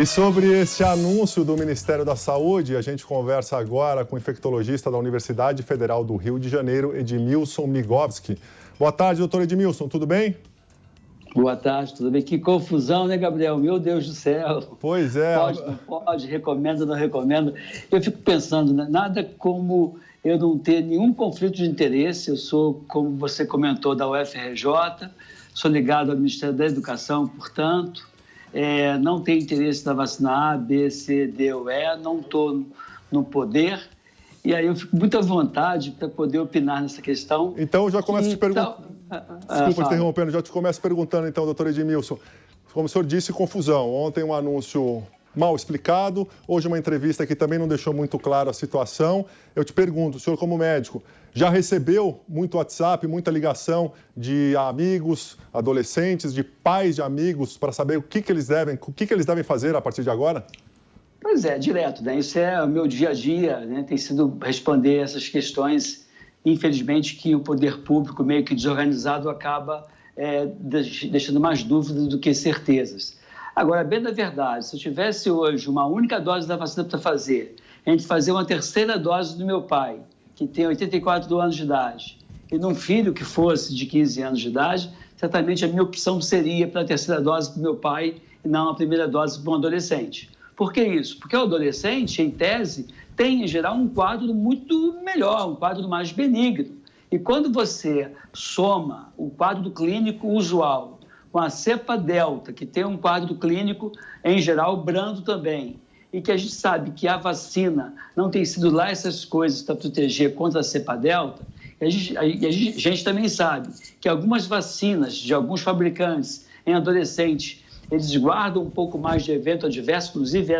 E sobre esse anúncio do Ministério da Saúde, a gente conversa agora com o infectologista da Universidade Federal do Rio de Janeiro, Edmilson Migovski. Boa tarde, doutor Edmilson, tudo bem? Boa tarde, tudo bem? Que confusão, né, Gabriel? Meu Deus do céu. Pois é. Pode, não pode, recomenda, não recomenda. Eu fico pensando, né? Nada como eu não ter nenhum conflito de interesse. Eu sou, como você comentou, da UFRJ, sou ligado ao Ministério da Educação, portanto, não tenho interesse na vacina A, B, C, D ou E, não estou no poder. E aí eu fico muito à vontade para poder opinar nessa questão. Então, eu já começo te perguntando. Desculpa interrompendo, já te começo perguntando, então, doutor Edmilson. Como o senhor disse, confusão. Ontem um anúncio mal explicado, hoje uma entrevista que também não deixou muito claro a situação. Eu te pergunto, o senhor como médico, já recebeu muito WhatsApp, muita ligação de amigos, adolescentes, de pais de amigos, para saber o que eles devem fazer a partir de agora? Pois é, direto, né? Isso é o meu dia a dia, né? Tem sido responder essas questões, infelizmente, que o poder público, meio que desorganizado, acaba deixando mais dúvidas do que certezas. Agora, bem da verdade, se eu tivesse hoje uma única dose da vacina para fazer, a gente fazer uma terceira dose do meu pai, que tem 84 anos de idade, e num filho que fosse de 15 anos de idade, certamente a minha opção seria para a terceira dose para o meu pai e não a primeira dose para um adolescente. Por que isso? Porque o adolescente, em tese, tem, em geral, um quadro muito melhor, um quadro mais benigno. E quando você soma o quadro clínico usual com a cepa delta, que tem um quadro clínico, em geral, brando também, e que a gente sabe que a vacina não tem sido lá essas coisas para proteger contra a cepa delta, a gente também sabe que algumas vacinas de alguns fabricantes em adolescentes, eles guardam um pouco mais de evento adverso, inclusive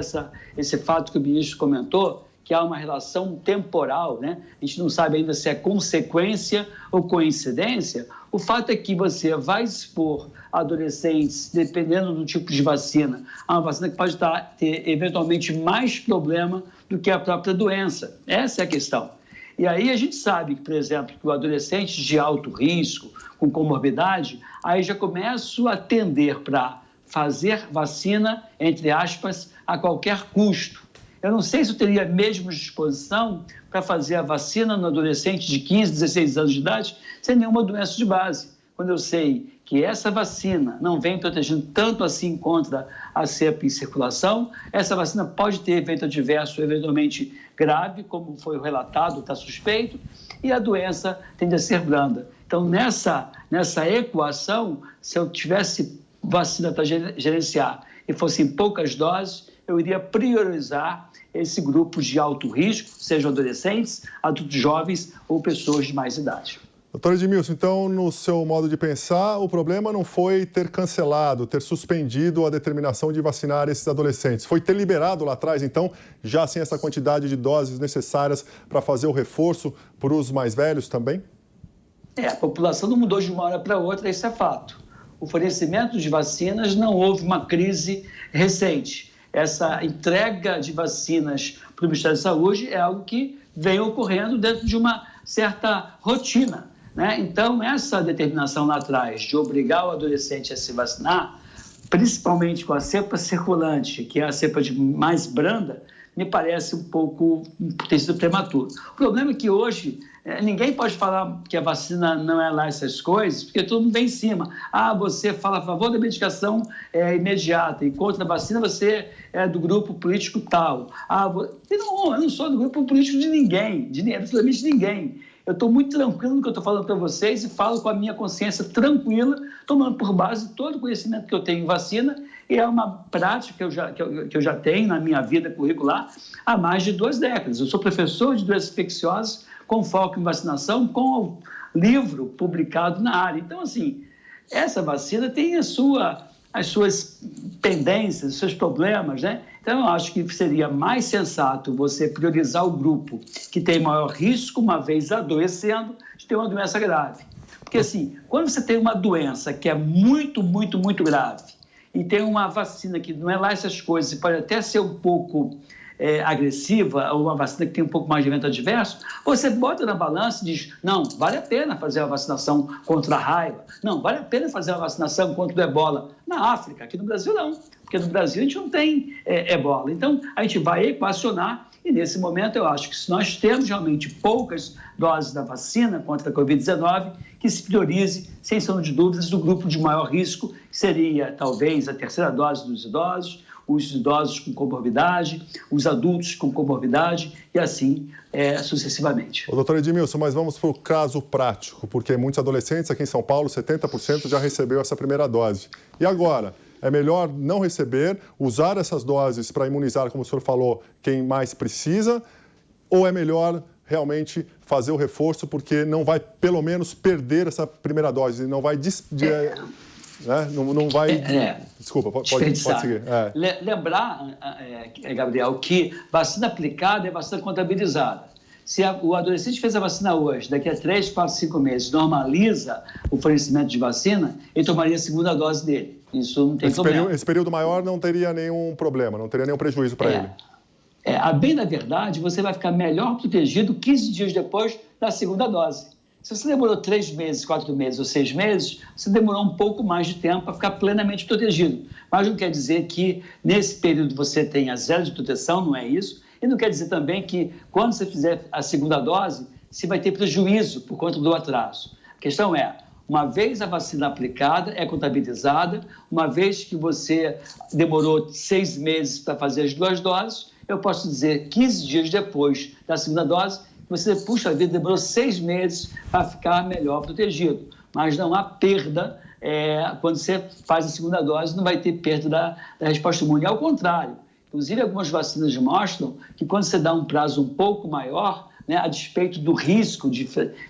esse fato que o ministro comentou, que há uma relação temporal, né? A gente não sabe ainda se é consequência ou coincidência. O fato é que você vai expor adolescentes, dependendo do tipo de vacina, a uma vacina que pode ter eventualmente mais problema do que a própria doença. Essa é a questão. E aí a gente sabe, por exemplo, que o adolescente de alto risco, com comorbidade, aí já começo a tender para fazer vacina, entre aspas, a qualquer custo. Eu não sei se eu teria mesmo disposição para fazer a vacina no adolescente de 15, 16 anos de idade sem nenhuma doença de base. Quando eu sei que essa vacina não vem protegendo tanto assim contra a cepa em circulação, essa vacina pode ter efeito adverso eventualmente grave, como foi relatado, está suspeito, e a doença tende a ser branda. Então, nessa equação, se eu tivesse vacina para gerenciar e fossem poucas doses, eu iria priorizar esse grupo de alto risco, sejam adolescentes, adultos jovens ou pessoas de mais idade. Doutor Edmilson, então, no seu modo de pensar, o problema não foi ter cancelado, ter suspendido a determinação de vacinar esses adolescentes. Foi ter liberado lá atrás, então, já sem essa quantidade de doses necessárias para fazer o reforço para os mais velhos também? A população não mudou de uma hora para outra, isso é fato. O fornecimento de vacinas não houve uma crise recente. Essa entrega de vacinas para o Ministério da Saúde é algo que vem ocorrendo dentro de uma certa rotina, né? Então, essa determinação lá atrás de obrigar o adolescente a se vacinar, principalmente com a cepa circulante, que é a cepa mais branda, me parece um pouco ter sido prematuro. O problema é que hoje ninguém pode falar que a vacina não é lá essas coisas, porque todo mundo vem em cima. Você fala a favor da medicação imediata e contra a vacina você é do grupo político tal. Eu não sou do grupo político de ninguém, absolutamente ninguém. Eu estou muito tranquilo no que eu estou falando para vocês e falo com a minha consciência tranquila, tomando por base todo o conhecimento que eu tenho em vacina, e é uma prática que eu já tenho na minha vida curricular há mais de 2 décadas. Eu sou professor de doenças infecciosas com foco em vacinação, com o livro publicado na área. Então, assim, essa vacina tem as suas pendências, os seus problemas, né? Então, eu acho que seria mais sensato você priorizar o grupo que tem maior risco, uma vez adoecendo, de ter uma doença grave. Porque, assim, quando você tem uma doença que é muito, muito, muito grave e tem uma vacina que não é lá essas coisas, pode até ser um pouco agressiva, ou uma vacina que tem um pouco mais de evento adverso, você bota na balança e diz, não, vale a pena fazer a vacinação contra a raiva, não, vale a pena fazer a vacinação contra o ebola. Na África, aqui no Brasil não, porque no Brasil a gente não tem ebola. Então, a gente vai equacionar e, nesse momento, eu acho que se nós temos realmente poucas doses da vacina contra a Covid-19, que se priorize, sem sombra de dúvidas, do grupo de maior risco, que seria, talvez, a terceira dose dos idosos, os idosos com comorbidade, os adultos com comorbidade e assim sucessivamente. Doutor Edmilson, mas vamos para o caso prático, porque muitos adolescentes aqui em São Paulo, 70% já recebeu essa primeira dose. E agora? É melhor não receber, usar essas doses para imunizar, como o senhor falou, quem mais precisa? Ou é melhor realmente fazer o reforço, porque não vai, pelo menos, perder essa primeira dose, não vai... Não vai... Desculpa, pode seguir. Lembrar, Gabriel, que vacina aplicada é vacina contabilizada. Se o adolescente fez a vacina hoje, daqui a 3, 4, 5 meses, normaliza o fornecimento de vacina, ele tomaria a segunda dose dele. Isso não tem problema. Esse período maior não teria nenhum problema, não teria nenhum prejuízo para ele. A bem da verdade, você vai ficar melhor protegido 15 dias depois da segunda dose. Se você demorou 3 meses, 4 meses ou 6 meses, você demorou um pouco mais de tempo para ficar plenamente protegido. Mas não quer dizer que nesse período você tenha zero de proteção, não é isso. E não quer dizer também que quando você fizer a segunda dose, você vai ter prejuízo por conta do atraso. A questão é, uma vez a vacina aplicada, é contabilizada, uma vez que você demorou 6 meses para fazer as 2 doses, eu posso dizer 15 dias depois da segunda dose, você, puxa vida, demorou 6 meses para ficar melhor protegido. Mas não há perda, quando você faz a segunda dose, não vai ter perda da resposta imune. Ao contrário, inclusive algumas vacinas mostram que quando você dá um prazo um pouco maior, a despeito do risco de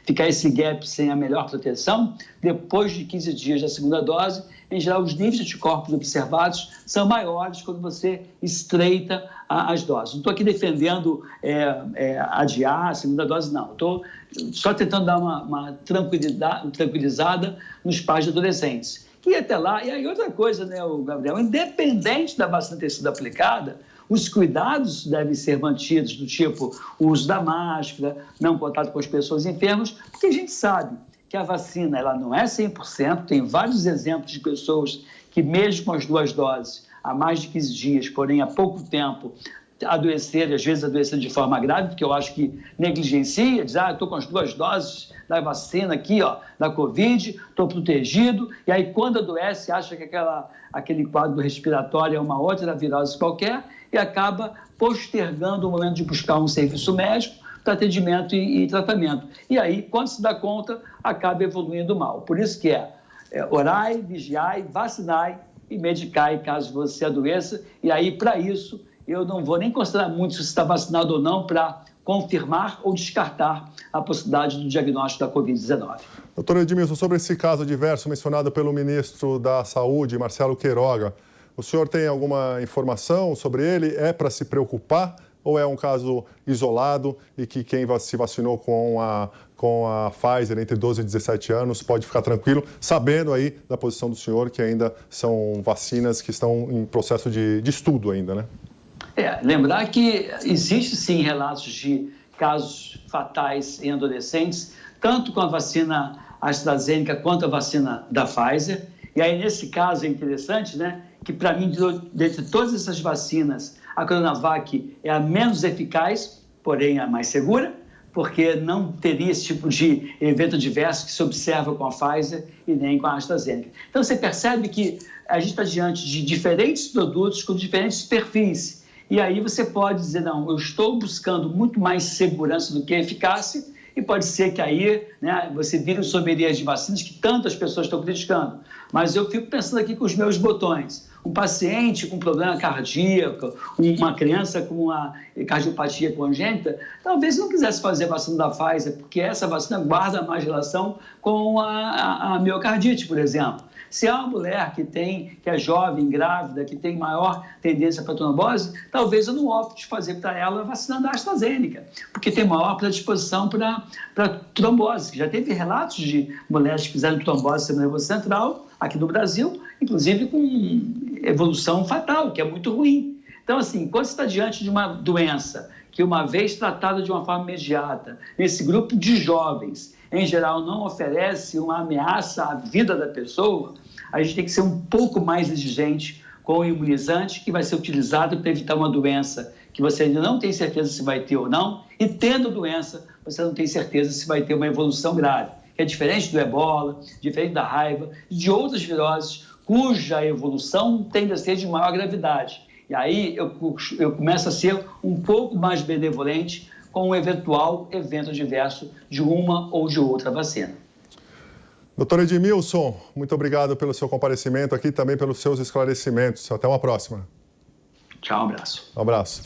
ficar esse gap sem a melhor proteção, depois de 15 dias da segunda dose, em geral, os níveis de anticorpos observados são maiores quando você estreita as doses. Não estou aqui defendendo adiar a segunda dose, não. Estou só tentando dar uma tranquilizada nos pais de adolescentes. E até lá, e aí outra coisa, Gabriel, independente da vacina ter sido aplicada, os cuidados devem ser mantidos, do tipo o uso da máscara, não contato com as pessoas enfermas, porque a gente sabe que a vacina ela não é 100%, tem vários exemplos de pessoas que, mesmo com as 2 doses, há mais de 15 dias, porém há pouco tempo, adoeceram, às vezes adoeceram de forma grave, porque eu acho que negligencia, diz, eu estou com as 2 doses da vacina aqui, da Covid, estou protegido, e aí quando adoece, acha que aquele quadro respiratório é uma outra virose qualquer, e acaba postergando o momento de buscar um serviço médico para atendimento e tratamento. E aí, quando se dá conta, acaba evoluindo mal. Por isso que orai, vigiai, vacinai e medicai caso você adoeça. E aí, para isso, eu não vou nem considerar muito se você está vacinado ou não para confirmar ou descartar a possibilidade do diagnóstico da Covid-19. Doutor Edmilson, sobre esse caso adverso mencionado pelo ministro da Saúde, Marcelo Queiroga, o senhor tem alguma informação sobre ele? É para se preocupar ou é um caso isolado e que quem se vacinou com a Pfizer entre 12 e 17 anos pode ficar tranquilo, sabendo aí da posição do senhor que ainda são vacinas que estão em processo de estudo ainda, né? Lembrar que existe sim relatos de casos fatais em adolescentes, tanto com a vacina AstraZeneca quanto a vacina da Pfizer. E aí, nesse caso, é interessante, que para mim, dentre todas essas vacinas, a Coronavac é a menos eficaz, porém a mais segura, porque não teria esse tipo de evento adverso que se observa com a Pfizer e nem com a AstraZeneca. Então, você percebe que a gente está diante de diferentes produtos com diferentes perfis. E aí você pode dizer, não, eu estou buscando muito mais segurança do que eficácia, e pode ser que aí você vire um sommelier de vacinas que tantas pessoas estão criticando. Mas eu fico pensando aqui com os meus botões. Um paciente com problema cardíaco, uma criança com uma cardiopatia congênita, talvez não quisesse fazer a vacina da Pfizer, porque essa vacina guarda mais relação com a miocardite, por exemplo. Se há uma mulher que é jovem, grávida, que tem maior tendência para trombose, talvez eu não opte fazer para ela a vacina da AstraZeneca, porque tem maior predisposição para trombose. Já teve relatos de mulheres que fizeram trombose no sistema nervoso central, aqui no Brasil, inclusive com evolução fatal, que é muito ruim. Então, assim, quando você está diante de uma doença que, uma vez tratada de uma forma imediata, nesse grupo de jovens, em geral, não oferece uma ameaça à vida da pessoa, a gente tem que ser um pouco mais exigente com o imunizante que vai ser utilizado para evitar uma doença que você ainda não tem certeza se vai ter ou não, e tendo doença, você não tem certeza se vai ter uma evolução grave, que é diferente do ebola, diferente da raiva, de outras viroses cuja evolução tende a ser de maior gravidade. E aí eu começo a ser um pouco mais benevolente com um eventual evento adverso de uma ou de outra vacina. Doutor Edmilson, muito obrigado pelo seu comparecimento aqui, também pelos seus esclarecimentos. Até uma próxima. Tchau, um abraço. Um abraço.